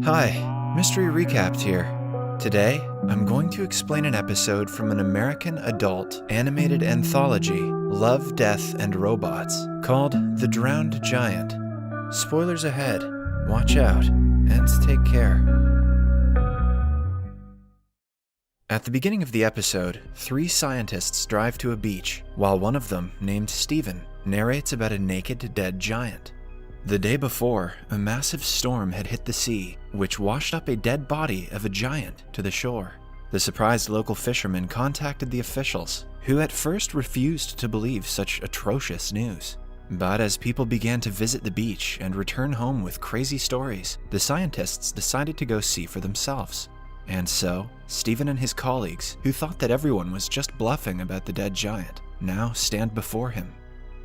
Hi, Mystery Recapped here. Today, I'm going to explain an episode from an American adult animated anthology, Love, Death, and Robots, called The Drowned Giant. Spoilers ahead. Watch out, and take care. At the beginning of the episode, 3 scientists drive to a beach, while one of them, named Steven, narrates about a naked, dead giant. The day before, a massive storm had hit the sea, which washed up a dead body of a giant to the shore. The surprised local fishermen contacted the officials, who at first refused to believe such atrocious news. But as people began to visit the beach and return home with crazy stories, the scientists decided to go see for themselves. And so, Steven and his colleagues, who thought that everyone was just bluffing about the dead giant, now stand before him.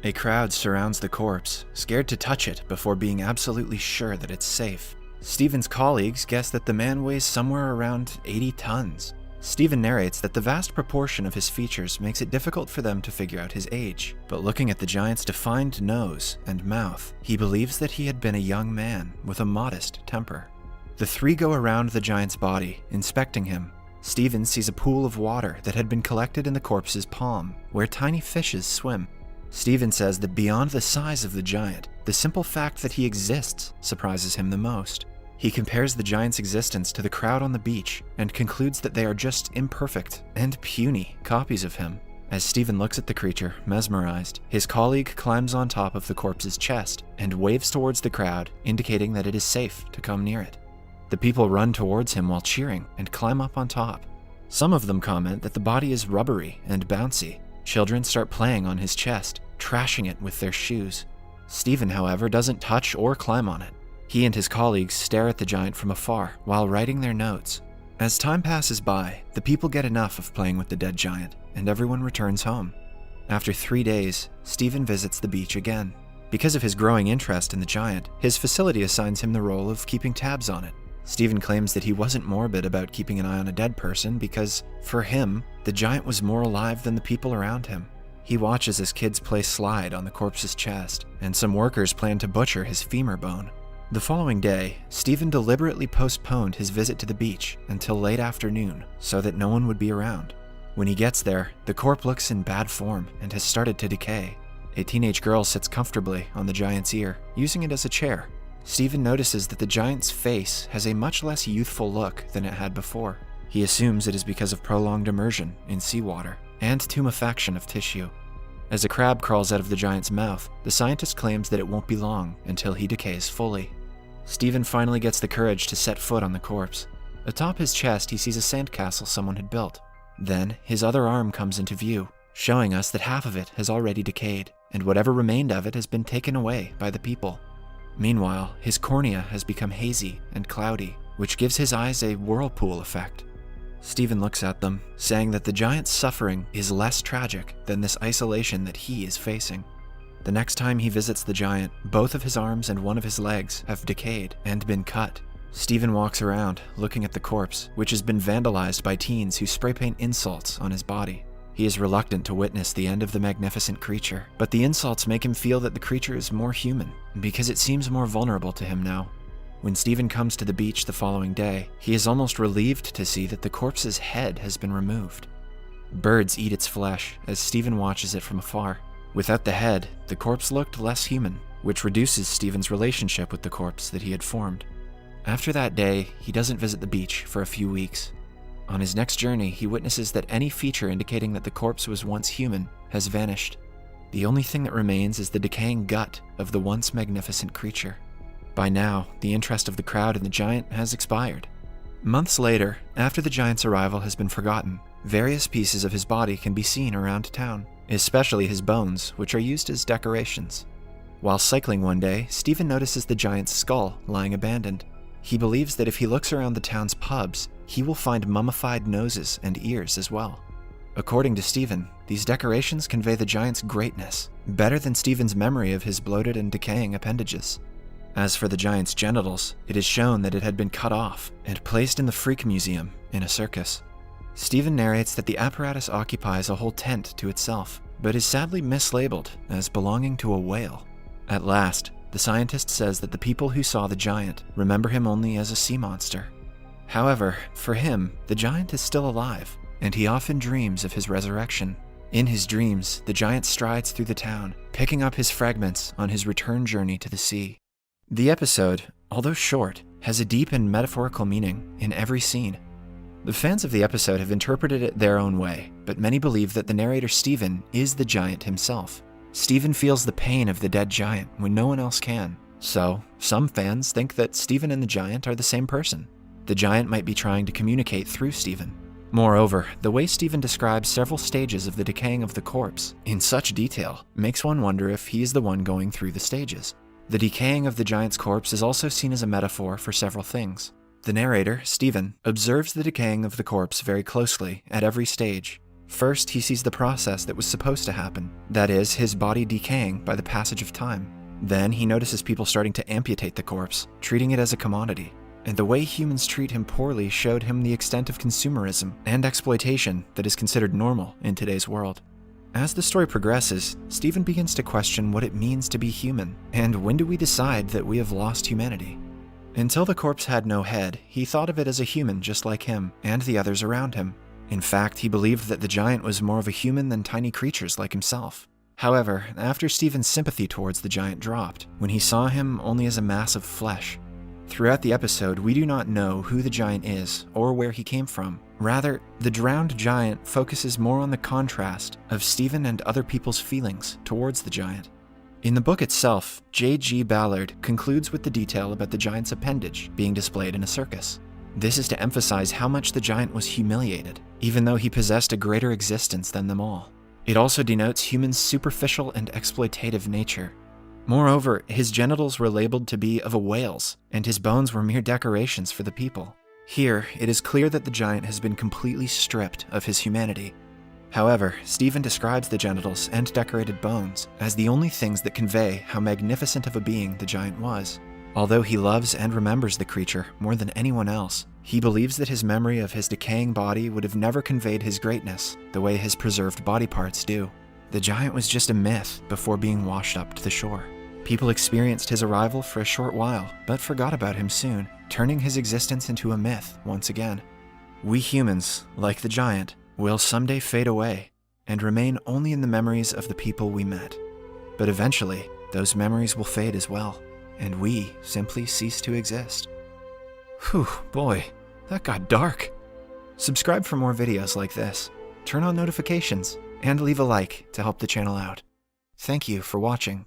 A crowd surrounds the corpse, scared to touch it before being absolutely sure that it's safe. Steven's colleagues guess that the man weighs somewhere around 80 tons. Steven narrates that the vast proportion of his features makes it difficult for them to figure out his age, but looking at the giant's defined nose and mouth, he believes that he had been a young man with a modest temper. The 3 go around the giant's body, inspecting him. Steven sees a pool of water that had been collected in the corpse's palm, where tiny fishes swim. Steven says that beyond the size of the giant, the simple fact that he exists surprises him the most. He compares the giant's existence to the crowd on the beach and concludes that they are just imperfect and puny copies of him. As Steven looks at the creature, mesmerized, his colleague climbs on top of the corpse's chest and waves towards the crowd, indicating that it is safe to come near it. The people run towards him while cheering and climb up on top. Some of them comment that the body is rubbery and bouncy. Children start playing on his chest, trashing it with their shoes. Steven, however, doesn't touch or climb on it. He and his colleagues stare at the giant from afar while writing their notes. As time passes by, the people get enough of playing with the dead giant, and everyone returns home. After 3 days, Steven visits the beach again. Because of his growing interest in the giant, his facility assigns him the role of keeping tabs on it. Steven claims that he wasn't morbid about keeping an eye on a dead person because, for him, the giant was more alive than the people around him. He watches as kids play slide on the corpse's chest, and some workers plan to butcher his femur bone. The following day, Steven deliberately postponed his visit to the beach until late afternoon so that no one would be around. When he gets there, the corpse looks in bad form and has started to decay. A teenage girl sits comfortably on the giant's ear, using it as a chair. Steven notices that the giant's face has a much less youthful look than it had before. He assumes it is because of prolonged immersion in seawater and tumefaction of tissue. As a crab crawls out of the giant's mouth, the scientist claims that it won't be long until he decays fully. Steven finally gets the courage to set foot on the corpse. Atop his chest, he sees a sandcastle someone had built. Then, his other arm comes into view, showing us that half of it has already decayed, and whatever remained of it has been taken away by the people. Meanwhile, his cornea has become hazy and cloudy, which gives his eyes a whirlpool effect. Steven looks at them, saying that the giant's suffering is less tragic than this isolation that he is facing. The next time he visits the giant, both of his arms and one of his legs have decayed and been cut. Steven walks around, looking at the corpse, which has been vandalized by teens who spray paint insults on his body. He is reluctant to witness the end of the magnificent creature, but the insults make him feel that the creature is more human, because it seems more vulnerable to him now. When Steven comes to the beach the following day, he is almost relieved to see that the corpse's head has been removed. Birds eat its flesh as Steven watches it from afar. Without the head, the corpse looked less human, which reduces Steven's relationship with the corpse that he had formed. After that day, he doesn't visit the beach for a few weeks. On his next journey, he witnesses that any feature indicating that the corpse was once human has vanished. The only thing that remains is the decaying gut of the once magnificent creature. By now, the interest of the crowd in the giant has expired. Months later, after the giant's arrival has been forgotten, various pieces of his body can be seen around town, especially his bones, which are used as decorations. While cycling one day, Steven notices the giant's skull lying abandoned. He believes that if he looks around the town's pubs, he will find mummified noses and ears as well. According to Steven, these decorations convey the giant's greatness, better than Steven's memory of his bloated and decaying appendages. As for the giant's genitals, it is shown that it had been cut off and placed in the Freak Museum in a circus. Steven narrates that the apparatus occupies a whole tent to itself, but is sadly mislabeled as belonging to a whale. At last, the scientist says that the people who saw the giant remember him only as a sea monster. However, for him, the giant is still alive, and he often dreams of his resurrection. In his dreams, the giant strides through the town, picking up his fragments on his return journey to the sea. The episode, although short, has a deep and metaphorical meaning in every scene. The fans of the episode have interpreted it their own way, but many believe that the narrator Stephen is the giant himself. Stephen feels the pain of the dead giant when no one else can. So, some fans think that Stephen and the giant are the same person. The giant might be trying to communicate through Stephen. Moreover, the way Stephen describes several stages of the decaying of the corpse in such detail makes one wonder if he is the one going through the stages. The decaying of the giant's corpse is also seen as a metaphor for several things. The narrator, Stephen, observes the decaying of the corpse very closely at every stage. First, he sees the process that was supposed to happen, that is, his body decaying by the passage of time. Then he notices people starting to amputate the corpse, treating it as a commodity. And the way humans treat him poorly showed him the extent of consumerism and exploitation that is considered normal in today's world. As the story progresses, Stephen begins to question what it means to be human, and when do we decide that we have lost humanity? Until the corpse had no head, he thought of it as a human just like him and the others around him. In fact, he believed that the giant was more of a human than tiny creatures like himself. However, after Stephen's sympathy towards the giant dropped, when he saw him only as a mass of flesh. Throughout the episode, we do not know who the giant is or where he came from. Rather, the drowned giant focuses more on the contrast of Stephen and other people's feelings towards the giant. In the book itself, J.G. Ballard concludes with the detail about the giant's appendage being displayed in a circus. This is to emphasize how much the giant was humiliated, even though he possessed a greater existence than them all. It also denotes humans' superficial and exploitative nature. Moreover, his genitals were labeled to be of a whale's, and his bones were mere decorations for the people. Here, it is clear that the giant has been completely stripped of his humanity. However, Stephen describes the genitals and decorated bones as the only things that convey how magnificent of a being the giant was. Although he loves and remembers the creature more than anyone else, he believes that his memory of his decaying body would have never conveyed his greatness the way his preserved body parts do. The giant was just a myth before being washed up to the shore. People experienced his arrival for a short while, but forgot about him soon, turning his existence into a myth once again. We humans, like the giant, will someday fade away and remain only in the memories of the people we met. But eventually, those memories will fade as well, and we simply cease to exist. Whew, boy, that got dark. Subscribe for more videos like this, turn on notifications, and leave a like to help the channel out. Thank you for watching.